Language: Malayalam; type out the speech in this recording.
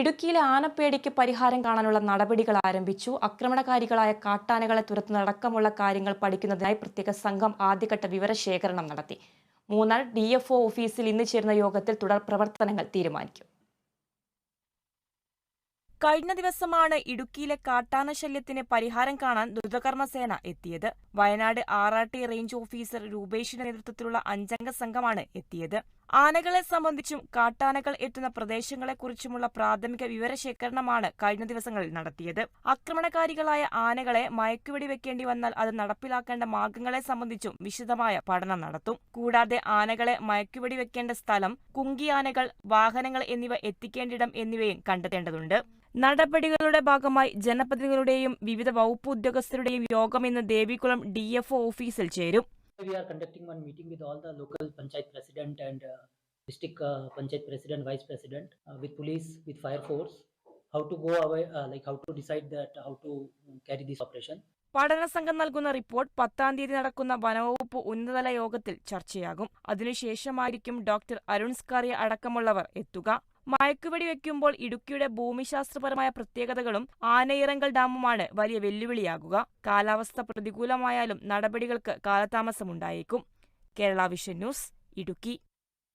ഇടുക്കിയിലെ ആനപ്പേടിക്ക് പരിഹാരം കാണാനുള്ള നടപടികൾ ആരംഭിച്ചു. ആക്രമണകാരികളായ കാട്ടാനകളെ തുരത്തുന്നതടക്കമുള്ള കാര്യങ്ങൾ പഠിക്കുന്നതിനായി പ്രത്യേക സംഘം ആദ്യഘട്ട വിവരശേഖരണം നടത്തി. മൂന്നാർ DFO ഓഫീസിൽ ഇന്ന് ചേരുന്ന യോഗത്തിൽ തുടർ പ്രവർത്തനങ്ങൾ തീരുമാനിക്കും. കഴിഞ്ഞ ദിവസമാണ് ഇടുക്കിയിലെ കാട്ടാന ശല്യത്തിന് പരിഹാരം കാണാൻ ദ്രുതകർമ്മസേന എത്തിയത്. വയനാട് ആറാട്ടി റേഞ്ച് ഓഫീസർ രൂപേഷിന്റെ നേതൃത്വത്തിലുള്ള 5-അംഗ സംഘമാണ് എത്തിയത്. ആനകളെ സംബന്ധിച്ചും കാട്ടാനകൾ എത്തുന്ന പ്രദേശങ്ങളെക്കുറിച്ചുമുള്ള പ്രാഥമിക വിവരശേഖരണമാണ് കഴിഞ്ഞ ദിവസങ്ങളിൽ നടത്തിയത്. ആക്രമണകാരികളായ ആനകളെ മയക്കുവെടി വെക്കേണ്ടി വന്നാൽ അത് നടപ്പിലാക്കേണ്ട മാർഗങ്ങളെ സംബന്ധിച്ചും വിശദമായ പഠനം നടത്തും. കൂടാതെ ആനകളെ മയക്കുവെടി വെക്കേണ്ട സ്ഥലം, കുങ്കിയാനകൾ, വാഹനങ്ങൾ എന്നിവ എത്തിക്കേണ്ടിടം എന്നിവയും കണ്ടെത്തേണ്ടതുണ്ട്. നടപടികളുടെ ഭാഗമായി ജനപ്രതിനിധികളുടെയും വിവിധ വകുപ്പ് ഉദ്യോഗസ്ഥരുടെയും യോഗം ഇന്ന് ദേവികുളം DFO ഓഫീസിൽ ചേരും. We are conducting one meeting with all the local panchayat president and district panchayat president, vice president, with police, with fire force, how to go away, how to decide that how to carry this operation. പഠനസംഘം നൽകുന്ന റിപ്പോർട്ട് 10-ാം തീയതി നടക്കുന്ന വനവകുപ്പ് ഉന്നതതല യോഗത്തിൽ ചർച്ചയാകും. അതിനുശേഷമായിരിക്കും ഡോക്ടർ അരുൺ സ്കാറിയ അടക്കമുള്ളവർ എത്തുക. മയക്കുവെടി വെക്കുമ്പോൾ ഇടുക്കിയുടെ ഭൂമിശാസ്ത്രപരമായ പ്രത്യേകതകളും ആനയിറങ്കൽ ഡാമുമാണ് വലിയ വെല്ലുവിളിയാകുക. കാലാവസ്ഥ പ്രതികൂലമായാലും നടപടികൾക്ക് കാലതാമസമുണ്ടായേക്കും. Kerala vision news, Idukki.